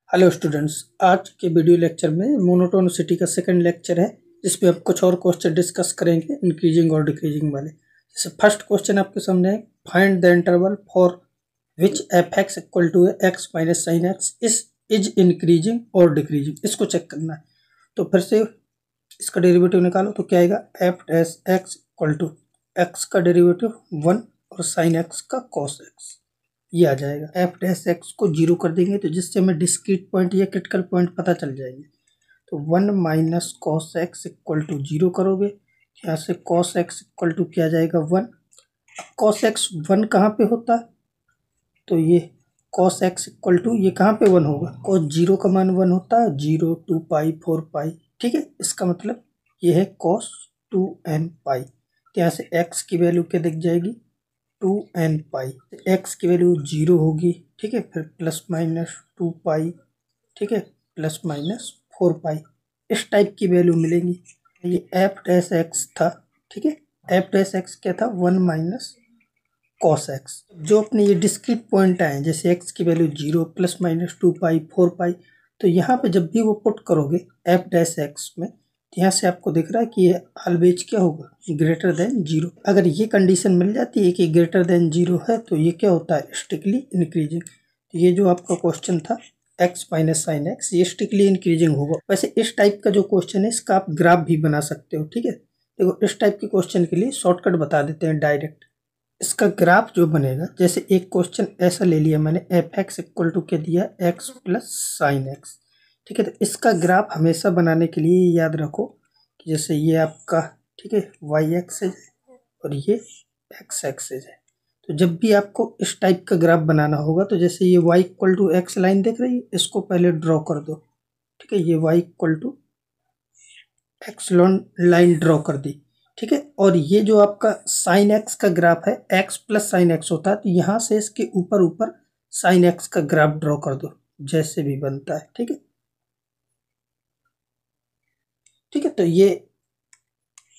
Hello students, आज के video lecture में मोनोटोनिसिटी का सेकंड लेक्चर है, जिसपे हम कुछ और क्वेश्चन डिस्कस करेंगे इंक्रीजिंग और डिक्रीजिंग वाले। जैसे फर्स्ट क्वेश्चन आपके सामने है, find the interval for which f x equal to x minus sine x is increasing और डिक्रीजिंग। इसको चेक करना है। तो फिर से इसका डेरिवेटिव निकालो तो क्या आएगा, f dash x equal to x का डेरिवेटिव 1 और साइन एक्स का कॉस एक्स, ये आ जाएगा। एफ डैश एक्स को 0 कर देंगे तो जिससे हमें डिस्क्रीट पॉइंट या क्रिटिकल पॉइंट पता चल जाएंगे। तो 1 minus cos x equal to 0 करोगे, यहाँ से कॉस एक्स इक्वल टू क्या जाएगा 1। कॉस एक्स 1 कहाँ पे होता है, तो ये कॉस एक्स इक्वल टू ये कहाँ पे 1 होगा, कॉस 0 का मान 1 होता है, 0 2 पाई 4 पाई। ठीक है, इसका मतलब ये है कॉस 2n पाई। तो यहाँ से एक्स की वैल्यू क्या दिख जाएगी, 2n पाई। एक्स की वैल्यू 0 होगी। ठीक है, फिर प्लस माइनस 2 पाई, ठीक है, प्लस माइनस 4 पाई, इस टाइप की वैल्यू मिलेंगी। ये एफ डैश एक्स था। ठीक है, एफ डैश एक्स क्या था, 1 माइनस कॉस एक्स। जो अपने ये डिस्क्रीट पॉइंट आए, जैसे एक्स की वैल्यू 0 प्लस माइनस 2 पाई 4 पाई, तो यहाँ पे जब भी वो पुट करोगे एफ डैश एक्स में, तो यहाँ से आपको दिख रहा है कि ये ऑलवेज क्या होगा, ग्रेटर देन 0। अगर ये कंडीशन मिल जाती है कि ग्रेटर देन 0 है, तो ये क्या होता है, स्ट्रिक्टली इंक्रीजिंग। तो ये जो आपका क्वेश्चन था एक्स माइनस साइन एक्स, ये स्ट्रिक्टली इंक्रीजिंग होगा। वैसे इस टाइप का जो क्वेश्चन है, इसका आप ग्राफ भी बना सकते हो। ठीक है, देखो इस टाइप के क्वेश्चन के लिए शॉर्टकट बता देते हैं डायरेक्ट। इसका ग्राफ जो बनेगा, जैसे एक क्वेश्चन ऐसा ले लिया मैंने, एफ एक्स इक्वल टू क्या दिया, एक्स प्लस साइन एक्स। ठीक है, तो इसका ग्राफ हमेशा बनाने के लिए याद रखो कि जैसे ये आपका, ठीक है, वाई एक्सेज है और ये एक्स एक्सेज है। तो जब भी आपको इस टाइप का ग्राफ बनाना होगा, तो जैसे ये y equal to x line देख रही है, इसको पहले ड्रॉ कर दो। ठीक है, ये y equal to x line draw कर दी। ठीक है, और ये जो आपका साइन एक्स का ग्राफ है, एक्स प्लस साइन एक्स होता है, तो यहाँ से इसके ऊपर ऊपर साइन एक्स का ग्राफ ड्रॉ कर दो, जैसे भी बनता है। ठीक है, ठीक है, तो ये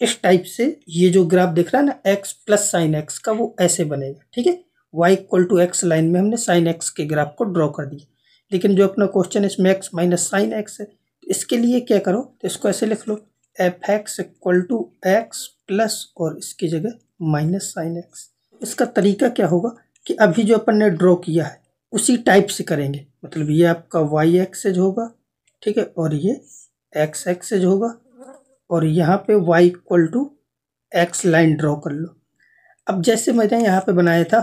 इस टाइप से ये जो ग्राफ दिख रहा है ना, एक्स प्लस साइन एक्स का, वो ऐसे बनेगा। ठीक है, y equal to x line में हमने साइन एक्स के ग्राफ को ड्रॉ कर दिया। लेकिन जो अपना क्वेश्चन है, इसमें एक्स माइनस साइन एक्स है, तो इसके लिए क्या करो, तो इसको ऐसे लिख लो, F x equal to X plus और इसकी जगह माइनस साइन एक्स। इसका तरीका क्या होगा कि अभी जो अपन ने ड्रॉ किया है उसी टाइप से करेंगे। मतलब ये आपका वाई एक्सेज होगा, ठीक है, और ये एक्स एक्सेज होगा, और यहाँ पे y equal to x line draw कर लो। अब जैसे मैंने यहाँ पे बनाया था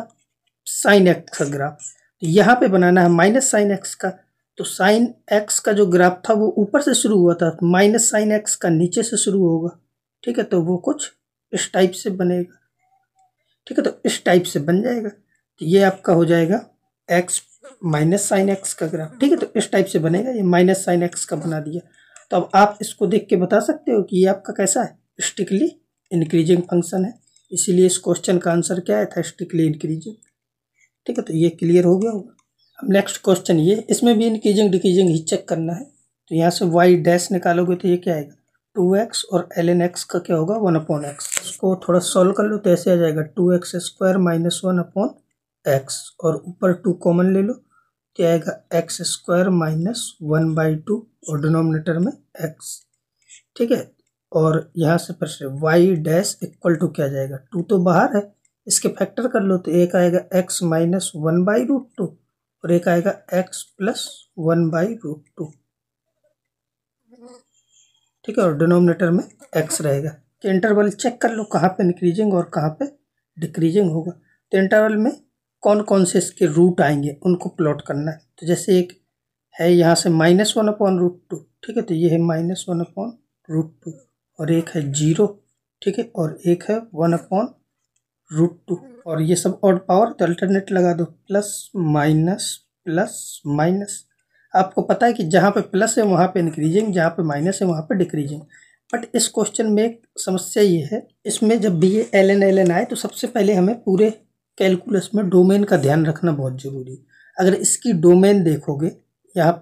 साइन एक्स का ग्राफ, तो यहाँ पे बनाना है माइनस साइन एक्स का। तो साइन एक्स का जो ग्राफ था वो ऊपर से शुरू हुआ था, माइनस साइन एक्स का नीचे से शुरू होगा। ठीक है, तो वो कुछ इस टाइप से बनेगा। ठीक है, तो इस टाइप से बन जाएगा। तो ये आपका हो जाएगा एक्स माइनस साइन एक्स का ग्राफ। ठीक है, तो इस टाइप से बनेगा। ये माइनस साइन एक्स का बना दिया। तो अब आप इसको देख के बता सकते हो कि ये आपका कैसा है, स्ट्रिक्टली इंक्रीजिंग फंक्शन है। इसीलिए इस क्वेश्चन का आंसर क्या आया था, स्ट्रिक्टली इंक्रीजिंग। ठीक है, तो ये क्लियर हो गया होगा। अब नेक्स्ट क्वेश्चन ये, इसमें भी इंक्रीजिंग डिक्रीजिंग ही चेक करना है। तो यहाँ से वाई डैश निकालोगे तो ये क्या आएगा, 2x, और ln x का क्या होगा, 1/x। इसको थोड़ा सॉल्व कर लो तो ऐसे आ जाएगा 2x स्क्वायर माइनस 1/x, और ऊपर 2 कॉमन ले लो, क्या आएगा x स्क्वायर माइनस 1/2, और डिनोमिनेटर में x। ठीक है, और यहाँ से फिर से वाई डैश इक्वल टू क्या जाएगा, 2 तो बाहर है, इसके फैक्टर कर लो तो एक आएगा x माइनस 1/√2, और एक आएगा x प्लस 1/√2। ठीक है, और डिनोमिनेटर में x रहेगा। तो इंटरवल चेक कर लो कहाँ पे इंक्रीजिंग और कहाँ पे डिक्रीजिंग होगा। तो इंटरवल में कौन कौन से इसके रूट आएंगे उनको प्लॉट करना है। तो जैसे एक है यहाँ से -1/√2, ठीक है, तो ये है -1/√2, और एक है 0, ठीक है, और एक है 1/√2, और ये सब ऑड पावर, तो अल्टरनेट लगा दो, प्लस माइनस प्लस माइनस। आपको पता है कि जहाँ पे प्लस है वहाँ पे इंक्रीजिंग, जहाँ पे माइनस है वहाँ पे डिक्रीजिंग। बट इस क्वेश्चन में एक समस्या ये है, इसमें जब भी ये ln आए तो सबसे पहले हमें पूरे कैलकुलस में डोमेन का ध्यान रखना बहुत ज़रूरी है। अगर इसकी डोमेन देखोगे यहाँ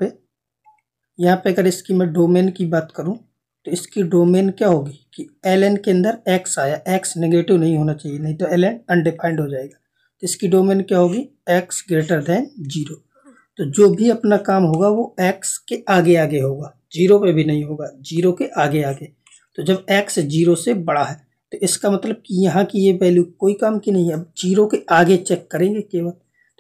पे अगर इसकी मैं डोमेन की बात करूँ, तो इसकी डोमेन क्या होगी कि ln के अंदर x आया, x नेगेटिव नहीं होना चाहिए, नहीं तो ln अनडिफाइंड हो जाएगा। तो इसकी डोमेन क्या होगी, x ग्रेटर देन 0। तो जो भी अपना काम होगा वो x के आगे आगे होगा, 0 पे भी नहीं होगा, 0 के आगे आगे। तो जब x 0 से बड़ा है तो इसका मतलब कि यहाँ की ये वैल्यू कोई काम की नहीं है। अब 0 के आगे चेक करेंगे केवल,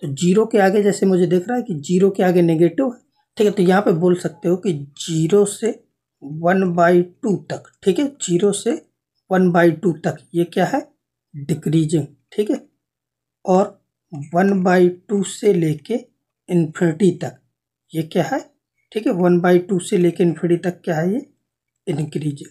तो 0 के आगे जैसे मुझे दिख रहा है कि 0 के आगे नेगेटिव है, ठीक है। तो यहाँ पे बोल सकते हो कि 0 से 1/2 तक, ठीक है, 0 से 1/2 तक ये क्या है, डिक्रीजिंग, ठीक है। और 1/2 से लेके इन्फिनिटी तक ये क्या है, ठीक है, 1/2 से लेके इन्फिनिटी तक क्या है, ये इंक्रीजिंग,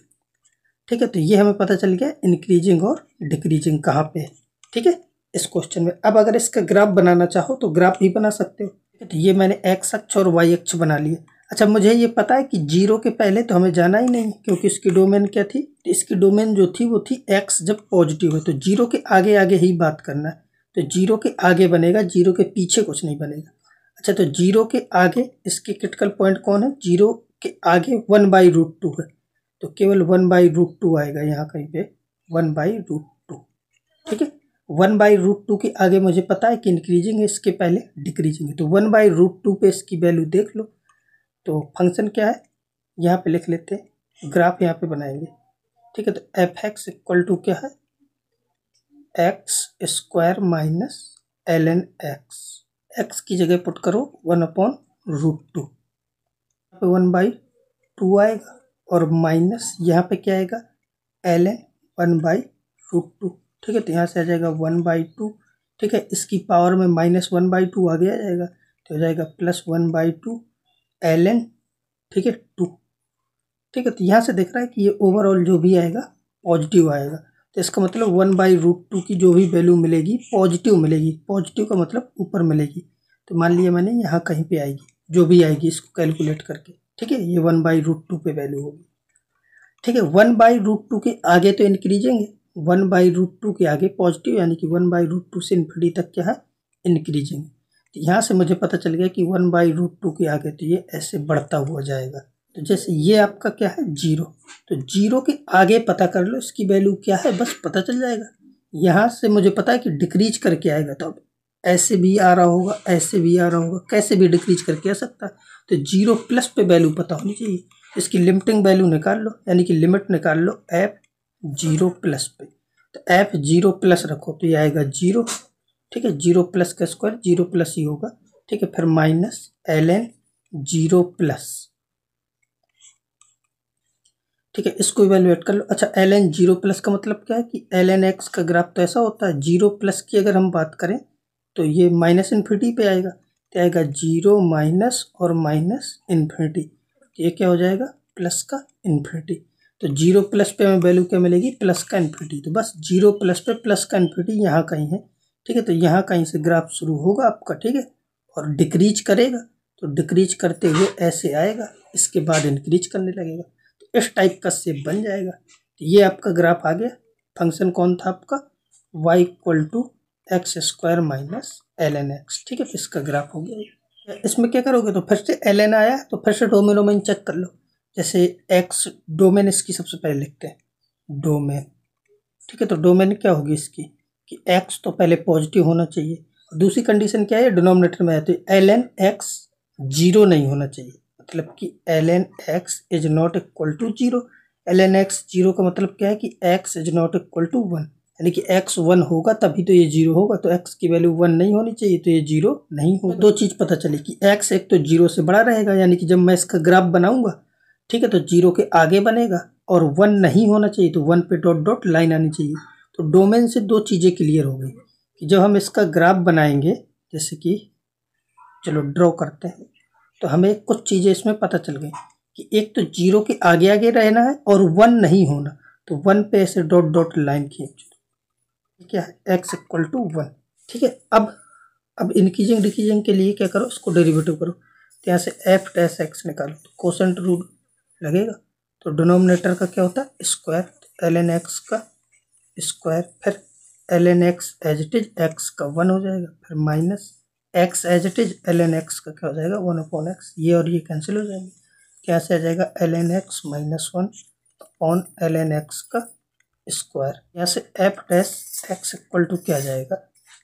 ठीक है। तो ये हमें पता चल गया इंक्रीजिंग और डिक्रीजिंग कहाँ पे है, ठीक है, इस क्वेश्चन में। अब अगर इसका ग्राफ बनाना चाहो तो ग्राफ भी बना सकते हो, ठीक है। तो ये मैंने एक्स अक्ष और वाई अक्ष बना लिए। अच्छा, मुझे ये पता है कि 0 के पहले तो हमें जाना ही नहीं, क्योंकि इसकी डोमेन क्या थी, इसकी डोमेन जो थी वो थी एक्स जब पॉजिटिव है। तो 0 के आगे आगे ही बात करना है, तो 0 के आगे बनेगा, 0 के पीछे कुछ नहीं बनेगा। अच्छा, तो 0 के आगे इसके क्रिटिकल पॉइंट कौन है, 0 के आगे 1/√2 है, तो केवल 1/√2 आएगा यहाँ कहीं पे, 1/√2, ठीक है। 1/√2 के आगे मुझे पता है कि इंक्रीजिंग है, इसके पहले डिक्रीजिंग है, तो 1/√2 पे इसकी वैल्यू देख लो। तो फंक्शन क्या है यहाँ पे लिख लेते हैं, ग्राफ यहाँ पे बनाएंगे, ठीक है। तो f(x) इक्वल टू क्या है, x² minus ln x, x की जगह पुट करो 1/√2, 1/2 आएगा, और माइनस यहाँ पे क्या आएगा, ln 1/√2, ठीक है। तो यहाँ से आ जाएगा 1/2, ठीक है। इसकी पावर में -1/2 आगे आ जाएगा, तो हो जाएगा +1/2 ln, ठीक है, 2, ठीक है। तो यहाँ से दिख रहा है कि ये ओवरऑल जो भी आएगा पॉजिटिव आएगा। तो इसका मतलब 1/√2 की जो भी वैल्यू मिलेगी पॉजिटिव मिलेगी, पॉजिटिव का मतलब ऊपर मिलेगी। तो मान लिया मैंने यहाँ कहीं पे आएगी, जो भी आएगी इसको कैलकुलेट करके, ठीक है, ये 1/√2 पे वैल्यू होगी, ठीक है। 1/√2 के आगे तो इंक्रीजिंग है, 1/√2 के आगे पॉजिटिव, यानी कि 1/√2 से इन्फिनिटी तक क्या है, इंक्रीजिंग। तो यहाँ से मुझे पता चल गया कि 1/√2 के आगे तो ये ऐसे बढ़ता हुआ जाएगा। तो जैसे ये आपका क्या है, 0, तो 0 के आगे पता कर लो इसकी वैल्यू क्या है, बस पता चल जाएगा। यहाँ से मुझे पता है कि डिक्रीज करके आएगा, तो अब ऐसे भी आ रहा होगा, ऐसे भी आ रहा होगा, कैसे भी डिक्रीज करके आ सकता है। तो 0+ पे वैल्यू पता होनी चाहिए, इसकी लिमिटिंग वैल्यू निकाल लो, यानी कि लिमिट निकाल लो f0+ पे। तो f0+ रखो तो ये आएगा 0, ठीक है, 0+ का स्क्वायर 0+ ही होगा, ठीक है। फिर माइनस ln 0+, ठीक है, इसको इवेलुएट कर लो। अच्छा, ln 0+ का मतलब क्या है कि ln x का ग्राफ तो ऐसा होता है, 0+ की अगर हम बात करें तो ये -इन्फिनिटी पे आएगा, तो आएगा 0 माइनस और माइनस इन्फिनिटी, ये क्या हो जाएगा, प्लस का इन्फिनिटी। तो 0+ पे हमें वैल्यू क्या मिलेगी, प्लस का इन्फिनिटी। तो बस 0+ पे प्लस का इन्फिनिटी यहाँ कहीं है, ठीक है। तो यहाँ कहीं से ग्राफ शुरू होगा आपका, ठीक है, और डिक्रीज करेगा, तो डिक्रीज करते हुए ऐसे आएगा, इसके बाद इंक्रीज करने लगेगा, तो इस टाइप का शेप बन जाएगा। तो ये आपका ग्राफ आ गया। फंक्शन कौन था आपका, y equal to x² minus ln x, ठीक है। तो इसका ग्राफ हो गया। इसमें क्या करोगे, तो फिर से ln आया तो फिर से डोमेन वोमेन चेक कर लो। जैसे x डोमेन इसकी सबसे पहले लिखते हैं, डोमेन, ठीक है। तो डोमेन क्या होगी इसकी कि x तो पहले पॉजिटिव होना चाहिए, और दूसरी कंडीशन क्या है, डिनोमिनेटर में है, तो ln x 0 नहीं होना चाहिए, मतलब कि ln x is not equal to 0। ln x 0 का मतलब क्या है कि x is not equal to 1, यानी कि x 1 होगा तभी तो ये 0 होगा, तो x की वैल्यू 1 नहीं होनी चाहिए, तो ये 0 नहीं होगा। दो चीज़ पता चली कि x एक तो 0 से बड़ा रहेगा, यानी कि जब मैं इसका ग्राफ बनाऊंगा, ठीक है, तो 0 के आगे बनेगा, और 1 नहीं होना चाहिए, तो 1 पे डॉट डॉट लाइन आनी चाहिए। तो डोमेन से दो चीज़ें क्लियर हो गई कि जब हम इसका ग्राफ बनाएंगे, जैसे कि चलो ड्रॉ करते हैं, तो हमें कुछ चीज़ें इसमें पता चल गई कि एक तो 0 के आगे आगे रहना है और 1 नहीं होना, तो 1 पे ऐसे डॉट डॉट लाइन खींच, क्या है, x इक्वल टू 1, ठीक है। अब इंक्रीजिंग डिक्रीजिंग के लिए क्या करो, इसको डेरिवेटिव करो, तो यहाँ से f'(x) निकालो, तो कोसेंट रूल लगेगा, तो डिनोमिनेटर का क्या होता है, स्क्वायर, ln x का स्क्वायर, फिर ln x as it is x का 1 हो जाएगा, फिर minus x as it is ln x का क्या हो जाएगा, 1/x, ये और ये कैंसिल हो जाएंगे, क्या से आ जाएगा ln x -1/ln x का स्क्वायर। यहाँ से f'(x) इक्वल टू क्या आ जाएगा,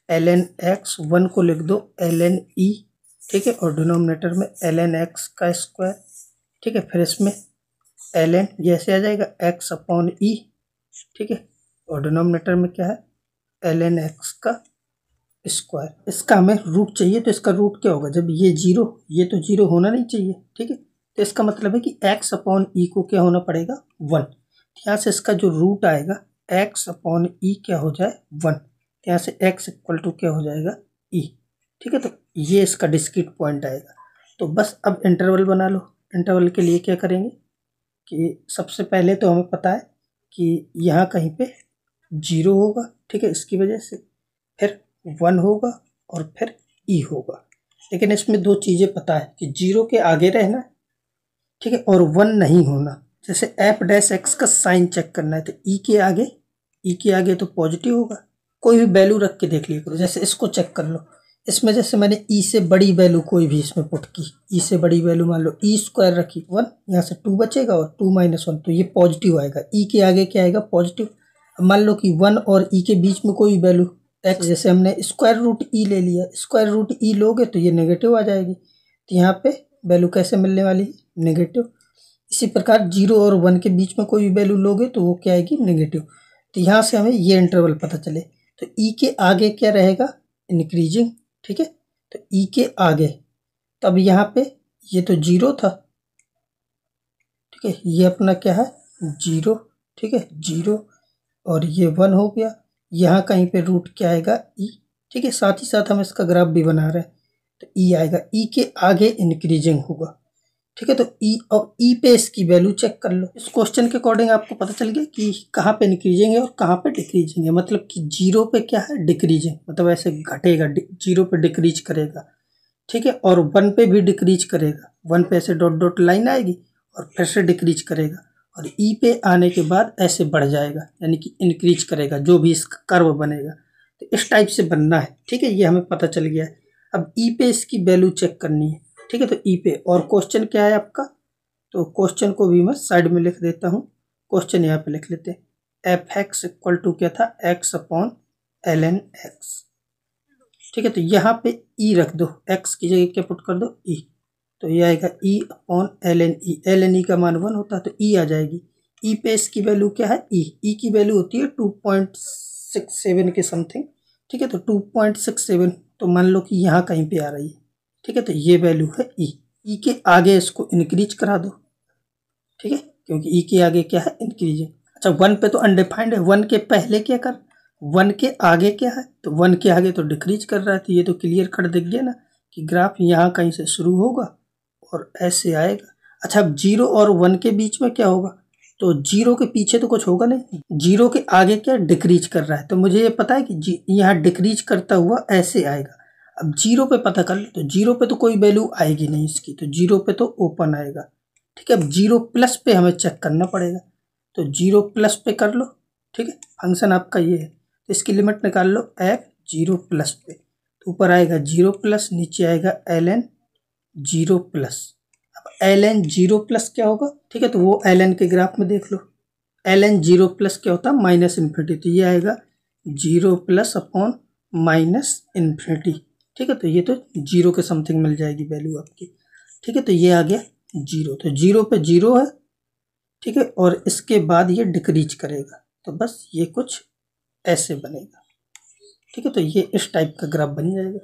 ln x 1 को लिख दो ln e ठीक है, और डिनोमिनेटर में ln x का स्क्वायर, ठीक है, फिर इसमें ln ये ऐसे आ जाएगा x अपॉन ई, ठीक है, और डिनोमिनेटर में क्या है ln x का स्क्वायर। इसका हमें रूट चाहिए, तो इसका रूट क्या होगा, जब ये जीरो, ये तो जीरो होना नहीं चाहिए, ठीक है, तो इसका मतलब है कि x अपॉन ई को क्या होना पड़ेगा 1। यहाँ से इसका जो रूट आएगा x अपॉन ई क्या हो जाए 1, यहाँ से x इक्वल टू क्या हो जाएगा e, ठीक है, तो ये इसका डिस्क्रीट पॉइंट आएगा। तो बस अब इंटरवल बना लो। इंटरवल के लिए क्या करेंगे कि सबसे पहले तो हमें पता है कि यहाँ कहीं पे जीरो होगा, ठीक है, इसकी वजह से फिर 1 होगा और फिर ई होगा। लेकिन इसमें दो चीज़ें पता है कि जीरो के आगे रहना, ठीक है, और 1 नहीं होना। जैसे एफ डैश एक्स का साइन चेक करना है तो ई के आगे तो पॉजिटिव होगा। कोई भी वैल्यू रख के देख लिया करो, जैसे इसको चेक कर लो, इसमें जैसे मैंने ई से बड़ी वैल्यू कोई भी इसमें पुट की, ई से बड़ी वैल्यू मान लो ई स्क्वायर रखी 1, यहाँ से 2 बचेगा और 2 माइनस 1 तो ये पॉजिटिव आएगा। ई के आगे क्या आएगा पॉजिटिव। अब मान लो कि 1 और ई के बीच में कोई वैल्यू एक्स, जैसे हमने स्क्वायर रूट ई ले लिया, स्क्वायर रूट ई लोगे तो ये नेगेटिव आ जाएगी, तो यहाँ पे वैल्यू कैसे मिलने वाली है नेगेटिव। इसी प्रकार 0 और 1 के बीच में कोई भी वैल्यू लोगे तो वो क्या आएगी नेगेटिव। तो यहाँ से हमें ये इंटरवल पता चले, तो ई के आगे क्या रहेगा इंक्रीजिंग, ठीक है, तो ई के आगे, तब यहाँ पे ये तो 0 था, ठीक है, ये अपना क्या है 0, ठीक है 0, और ये 1 हो गया। यहाँ कहीं पे रूट क्या आएगा ई, ठीक है, साथ ही साथ हम इसका ग्राफ भी बना रहे हैं, तो ई आएगा, ई के आगे इंक्रीजिंग होगा, ठीक है, तो ई और ई पे इसकी वैल्यू चेक कर लो। इस क्वेश्चन के अकॉर्डिंग आपको पता चल गया कि कहाँ पे इंक्रीजिंग है और कहाँ पे डिक्रीजिंग है। मतलब कि 0 पे क्या है डिक्रीजिंग, मतलब ऐसे घटेगा, 0 पे डिक्रीज करेगा, ठीक है, और 1 पे भी डिक्रीज करेगा, 1 पे ऐसे डॉट डॉट लाइन आएगी और फिर से डिक्रीज करेगा, और ई पे आने के बाद ऐसे बढ़ जाएगा, यानी कि इंक्रीज करेगा जो भी इसका कर्व बनेगा। तो इस टाइप से बनना है, ठीक है, ये हमें पता चल गया है। अब ई पे इसकी वैल्यू चेक करनी है, ठीक है, तो ई पे, और क्वेश्चन क्या है आपका, तो क्वेश्चन को भी मैं साइड में लिख देता हूँ। क्वेश्चन यहाँ पे लिख लेते हैं, एफ एक्स इक्वल टू क्या था एक्स अपॉन ln एक्स, ठीक है, तो यहाँ पे ई रख दो, एक्स की जगह क्या पुट कर दो ई, तो ये आएगा ई अपॉन ln ई का मान 1 होता है तो ई आ जाएगी। ई पे इसकी वैल्यू क्या है ई की वैल्यू होती है 2.67 के समथिंग, ठीक है, तो 2.67, तो मान लो कि यहाँ कहीं पे आ रही है, ठीक है, तो ये वैल्यू है ई के आगे इसको इंक्रीज करा दो, ठीक है, क्योंकि ई के आगे क्या है इंक्रीज है। अच्छा 1 पे तो अनडिफाइंड है, 1 के पहले क्या कर, 1 के आगे क्या है, तो 1 के आगे तो डिक्रीज कर रहा है, तो ये तो क्लियर कट दिख गया ना कि ग्राफ यहाँ कहीं से शुरू होगा और ऐसे आएगा। अच्छा अब 0 और 1 के बीच में क्या होगा, तो 0 के पीछे तो कुछ होगा नहीं, 0 के आगे क्या डिक्रीज कर रहा है, तो मुझे ये पता है कि यहाँ डिक्रीज करता हुआ ऐसे आएगा। अब 0 पे पता कर लो, तो 0 पे तो कोई वैल्यू आएगी नहीं इसकी, तो 0 पे तो ओपन आएगा, ठीक है। अब 0 प्लस पे हमें चेक करना पड़ेगा, तो 0 प्लस पे कर लो, ठीक है, फंक्शन आपका ये है, तो इसकी लिमिट निकाल लो एफ 0 प्लस पे, तो ऊपर आएगा 0 प्लस, नीचे आएगा ln 0 प्लस। अब ln 0 प्लस क्या होगा, ठीक है, तो वो ln के ग्राफ में देख लो, ln 0 प्लस क्या होता है माइनस इन्फिनिटी, तो ये आएगा 0 प्लस अपॉन माइनस इन्फिनिटी, ठीक है, तो ये तो 0 के समथिंग मिल जाएगी वैल्यू आपकी, ठीक है, तो ये आ गया 0, तो 0 पे 0 है, ठीक है, और इसके बाद ये डिक्रीज करेगा, तो बस ये कुछ ऐसे बनेगा, ठीक है, तो ये इस टाइप का ग्राफ बन जाएगा।